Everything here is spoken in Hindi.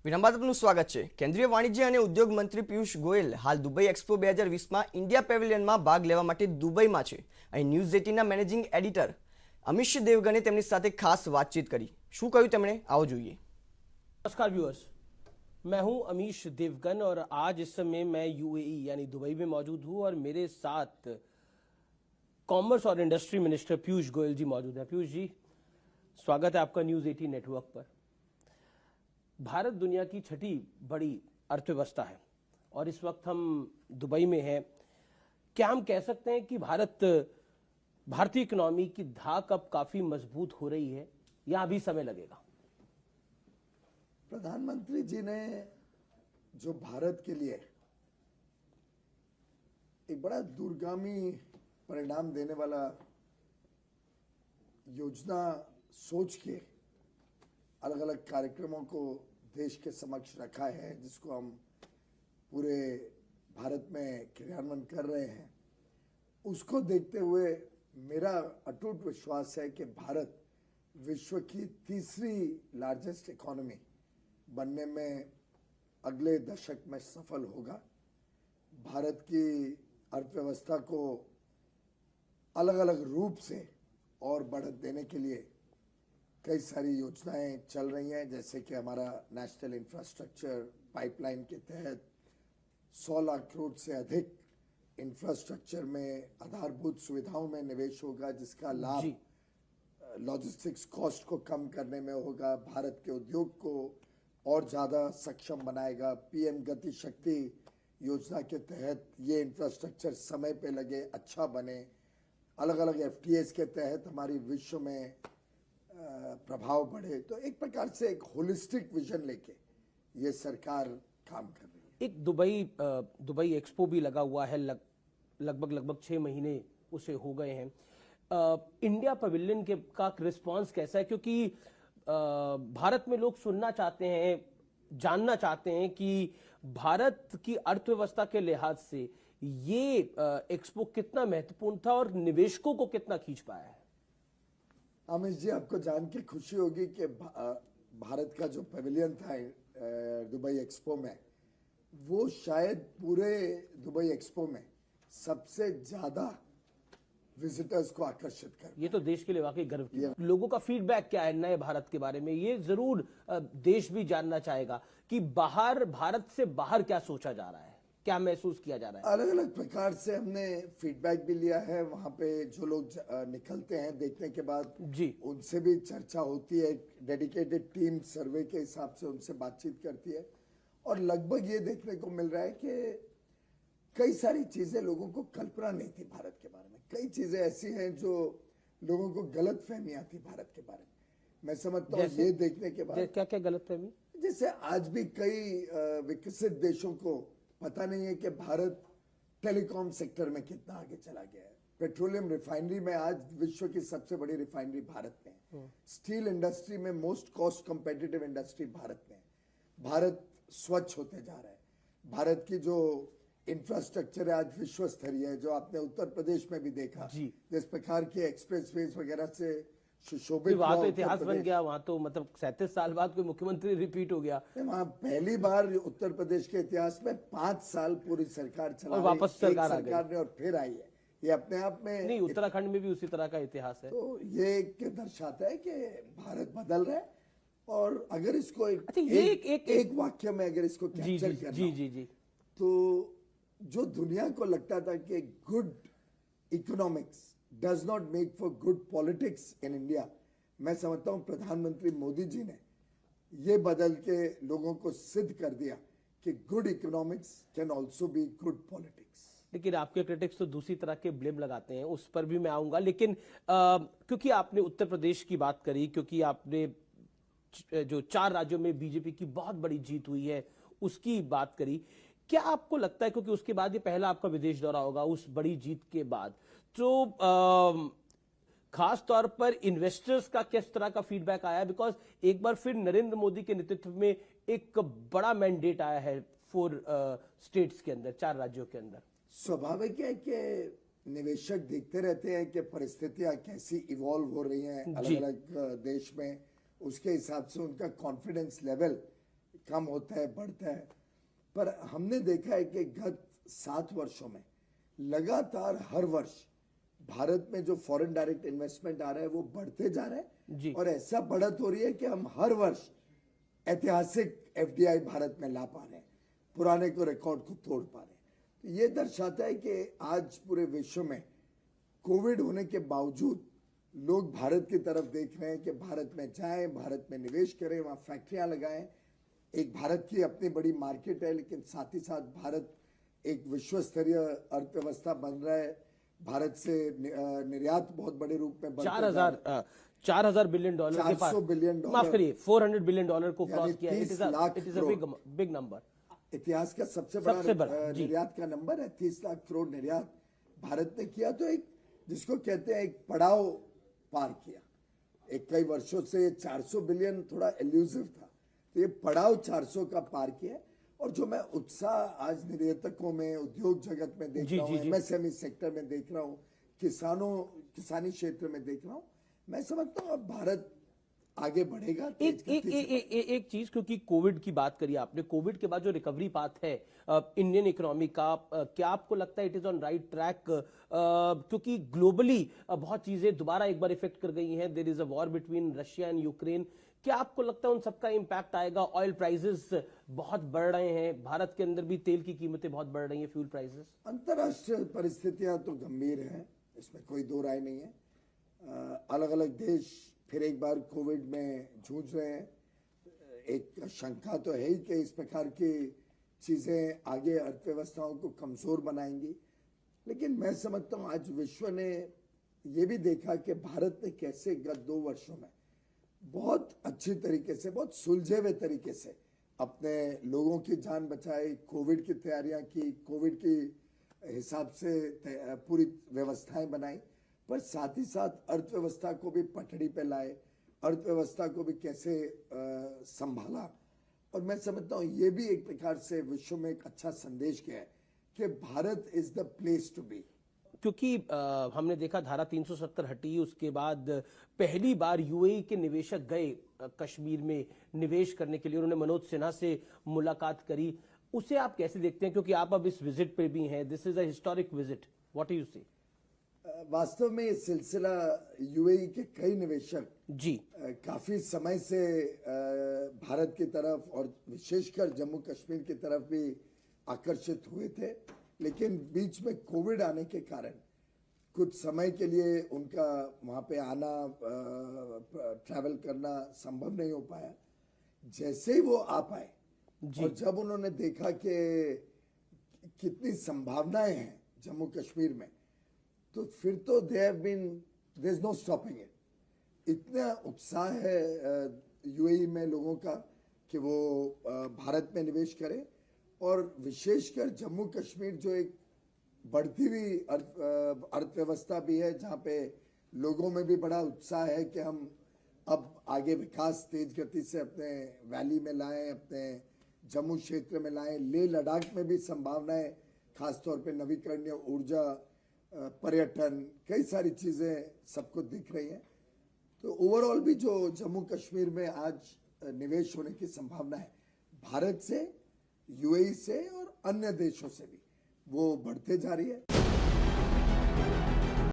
વિરામ બાદ આપનું સ્વાગત છે। કેન્દ્રીય વાણિજ્ય અને ઉદ્યોગ મંત્રી પિયુષ ગોયલ હાલ દુબઈ એક્સપો 2020માં ઇન્ડિયા પેવેલિયનમાં ભાગ લેવા માટે દુબઈમાં છે। અહીં ન્યૂઝ 18ના મેનેજિંગ એડિટર અમીશ દેવગણે તેમની સાથે ખાસ વાતચીત કરી। શું કહ્યું તેમણે, આવો જોઈએ। नमस्कार व्यूअर्स, मैं हूं अमीश देवगन और आज इस समय मैं यूएई यानी दुबई में मौजूद हूं और मेरे साथ कॉमर्स और इंडस्ट्री मिनिस्टर पीयूष गोयल जी मौजूद हैं। पीयूष जी, स्वागत है आपका न्यूज़ 18 नेटवर्क पर। भारत दुनिया की छठी बड़ी अर्थव्यवस्था है और इस वक्त हम दुबई में हैं। क्या हम कह सकते हैं कि भारतीय इकोनॉमी की धाक अब काफी मजबूत हो रही है या अभी समय लगेगा? प्रधानमंत्री जी ने जो भारत के लिए एक बड़ा दूरगामी परिणाम देने वाला योजना सोच के अलग अलग कार्यक्रमों को देश के समक्ष रखा है, जिसको हम पूरे भारत में क्रियान्वयन कर रहे हैं। उसको देखते हुए मेरा अटूट विश्वास है कि भारत विश्व की तीसरी लार्जेस्ट इकोनॉमी बनने में अगले दशक में सफल होगा। भारत की अर्थव्यवस्था को अलग अलग रूप से और बढ़त देने के लिए कई सारी योजनाएं चल रही हैं, जैसे कि हमारा नेशनल इंफ्रास्ट्रक्चर पाइपलाइन के तहत 100 लाख करोड़ से अधिक इंफ्रास्ट्रक्चर में आधारभूत सुविधाओं में निवेश होगा, जिसका लाभ लॉजिस्टिक्स कॉस्ट को कम करने में होगा, भारत के उद्योग को और ज़्यादा सक्षम बनाएगा। पीएम गति शक्ति योजना के तहत ये इंफ्रास्ट्रक्चर समय पे लगे, अच्छा बने। अलग अलग एफटीएस के तहत हमारी विश्व में प्रभाव बढ़े। तो एक प्रकार से एक होलिस्टिक विजन लेके ये सरकार काम कर रही है। एक दुबई एक्सपो भी लगा हुआ है, लगभग 6 महीने उसे हो गए हैं। इंडिया पवेलियन का रिस्पांस कैसा है? क्योंकि भारत में लोग सुनना चाहते हैं, जानना चाहते हैं कि भारत की अर्थव्यवस्था के लिहाज से ये एक्सपो कितना महत्वपूर्ण था और निवेशकों को कितना खींच पाया है। अमित जी, आपको जान के खुशी होगी कि भारत का जो पवेलियन था दुबई एक्सपो में, वो शायद पूरे दुबई एक्सपो में सबसे ज्यादा विजिटर्स को आकर्षित कर। ये तो देश के लिए वाकई गर्व की बात। लोगों का फीडबैक क्या है नए भारत के बारे में, ये जरूर देश भी जानना चाहेगा कि भारत से बाहर क्या सोचा जा रहा है, क्या महसूस किया जा रहा है। अलग अलग प्रकार से हमने फीडबैक भी लिया है। वहां पे जो लोग निकलते हैं देखने के बाद जी, उनसे भी चर्चा होती है। डेडिकेटेड टीम सर्वे के हिसाब से उनसे बातचीत करती है और लगभग ये देखने को मिल रहा है कि कई सारी चीजें लोगों को कल्पना नहीं थी भारत के बारे में। कई चीजें ऐसी हैं जो लोगों को गलत फहमियां थी भारत के बारे में। मैं समझता हूँ ये देखने के बाद क्या क्या गलत फहमी, जैसे आज भी कई विकसित देशों को पता नहीं है कि भारत टेलीकॉम सेक्टर में कितना आगे चला गया है। पेट्रोलियम रिफाइनरी में आज विश्व की सबसे बड़ी रिफाइनरी भारत में है। स्टील इंडस्ट्री में most cost competitive industry Bharat में है। भारत स्वच्छ होते जा रहा है। भारत की जो इंफ्रास्ट्रक्चर है आज विश्व स्तरीय है, जो आपने उत्तर प्रदेश में भी देखा जिस प्रकार के एक्सप्रेसवेज वगैरह से सुशोभित। वहां तो इतिहास बन गया, वहां तो मतलब 37 साल बाद कोई मुख्यमंत्री रिपीट हो गया। वहां पहली बार उत्तर प्रदेश के इतिहास में 5 साल पूरी सरकार चला और वापस सरकार ने और फिर आई है। ये अपने आप में नहीं, उत्तराखंड में भी उसी तरह का इतिहास है। तो ये दर्शाता है कि भारत बदल रहा है। और अगर इसको एक वाक्य में अगर इसको कैप्चर करना जी तो जो दुनिया को लगता था कि good economics does not make for good politics in India, मैं समझता हूं प्रधानमंत्री मोदी जी ने ये बदल के लोगों को सिद्ध कर दिया कि good economics can also be good politics. लेकिन आपके क्रिटिक्स तो दूसरी तरह के ब्लेम लगाते हैं, उस पर भी मैं आऊंगा। लेकिन क्योंकि आपने उत्तर प्रदेश की बात करी, क्योंकि आपने जो 4 राज्यों में बीजेपी की बहुत बड़ी जीत हुई है उसकी बात करी, क्या आपको लगता है, क्योंकि उसके बाद ये पहला आपका विदेश दौरा होगा उस बड़ी जीत के बाद, तो खास तौर पर इन्वेस्टर्स का किस तरह का फीडबैक आया? बिकॉज एक बार फिर नरेंद्र मोदी के नेतृत्व में एक बड़ा मैंडेट आया है 4 स्टेट्स के अंदर, 4 राज्यों के अंदर। स्वाभाविक है कि निवेशक देखते रहते हैं कि परिस्थितियां कैसी इवॉल्व हो रही हैं अलग अलग देश में, उसके हिसाब से उनका कॉन्फिडेंस लेवल कम होता है, बढ़ता है, पर हमने देखा है कि गत 7 वर्षों में लगातार हर वर्ष भारत में जो फॉरेन डायरेक्ट इन्वेस्टमेंट आ रहा है वो बढ़ते जा रहा जी। है, और ऐसा बढ़त हो रही है कि हम हर वर्ष ऐतिहासिक एफडीआई भारत में ला पा रहे हैं, पुराने को रिकॉर्ड को तोड़ पा रहे हैं। तो ये दर्शाता है कि आज पूरे विश्व में कोविड होने के बावजूद लोग भारत की तरफ देख रहे हैं कि भारत में जाएं, भारत में निवेश करें, वहाँ फैक्ट्रियां लगाएं। एक भारत की अपनी बड़ी मार्केट है, लेकिन साथ ही साथ भारत एक विश्व स्तरीय अर्थव्यवस्था बन रहा है। भारत से निर्यात बहुत बड़े रूप में बढ़ता जा रहा है। 4,000 बिलियन डॉलर के पास, 400 बिलियन डॉलर, माफ करिए 400 बिलियन डॉलर को यानी क्रॉस किया। 30 lakh it is a big number. इतिहास का सबसे सबसे बड़ा बड़ा, जी। निर्यात का नंबर है। 30 लाख करोड़ निर्यात भारत ने किया, तो एक जिसको कहते हैं एक पड़ाव पार किया। एक कई वर्षों से 400 बिलियन थोड़ा एल्यूसिव था, तो ये पड़ाव 400 का पार किया। और जो मैं उत्साह आज निर्यातकों में, उद्योग जगत में देख रहा हूँ, एमएसएमई सेक्टर में देख रहा हूँ, किसानी क्षेत्र में देख रहा हूँ, मैं समझता हूँ अब भारत आगे बढ़ेगा। एक चीज, क्योंकि कोविड की बात करी आपने, कोविड के बाद जो रिकवरी पाथ है इंडियन इकोनॉमी का, क्या आपको लगता है it is on right track? क्योंकि ग्लोबली बहुत चीजें दोबारा एक बार इफेक्ट कर गई हैं। There is a war between Russia and Ukraine. क्या आपको लगता है उन सबका इंपैक्ट आएगा? ऑयल प्राइसेस बहुत बढ़ रहे हैं, भारत के अंदर भी तेल की कीमतें बहुत बढ़ रही हैं, फ्यूल प्राइसेस। अंतर्राष्ट्रीय परिस्थितियां तो गंभीर हैं, इसमें कोई दो राय नहीं है। अलग अलग देश फिर एक बार कोविड में जूझ रहे हैं। एक शंका तो है ही कि इस प्रकार की चीजें आगे अर्थव्यवस्थाओं को कमजोर बनाएंगी, लेकिन मैं समझता हूँ आज विश्व ने ये भी देखा कि भारत ने कैसे गत 2 वर्षों में बहुत अच्छी तरीके से, बहुत सुलझे हुए तरीके से अपने लोगों की जान बचाई, कोविड की तैयारियां की, कोविड की हिसाब से पूरी व्यवस्थाएं बनाई, पर साथ ही साथ अर्थव्यवस्था को भी पटड़ी पे लाए, अर्थव्यवस्था को भी कैसे संभाला। और मैं समझता हूँ ये भी एक प्रकार से विश्व में एक अच्छा संदेश गया है कि Bharat is the place to be. क्योंकि हमने देखा धारा 370 हटी, उसके बाद पहली बार यूएई के निवेशक गए कश्मीर में निवेश करने के लिए, उन्होंने मनोज सिन्हा से मुलाकात करी। उसे आप कैसे देखते हैं, क्योंकि आप अब इस विजिट पे भी हैं, this is a historic visit, what do you से? वास्तव में ये सिलसिला यूएई के कई निवेशक जी काफी समय से भारत की तरफ और विशेषकर जम्मू कश्मीर की तरफ भी आकर्षित हुए थे, लेकिन बीच में कोविड आने के कारण कुछ समय के लिए उनका वहाँ पे आना, ट्रैवल करना संभव नहीं हो पाया। जैसे ही वो आ पाए और जब उन्होंने देखा कि कितनी संभावनाएं हैं जम्मू कश्मीर में, तो फिर तो there is no stopping it. इतना उत्साह है यूएई में लोगों का कि वो भारत में निवेश करें, और विशेषकर जम्मू कश्मीर जो एक बढ़ती हुई अर्थव्यवस्था भी है, जहाँ पे लोगों में भी बड़ा उत्साह है कि हम अब आगे विकास तेज गति से अपने वैली में लाएं, अपने जम्मू क्षेत्र में लाएं। लेह लद्दाख में भी संभावनाएं, खासतौर पे नवीकरणीय ऊर्जा, पर्यटन, कई सारी चीज़ें सबको दिख रही हैं। तो ओवरऑल भी जो जम्मू कश्मीर में आज निवेश होने की संभावना है, भारत से, यूएई से और अन्य देशों से भी, वो बढ़ते जा रही है।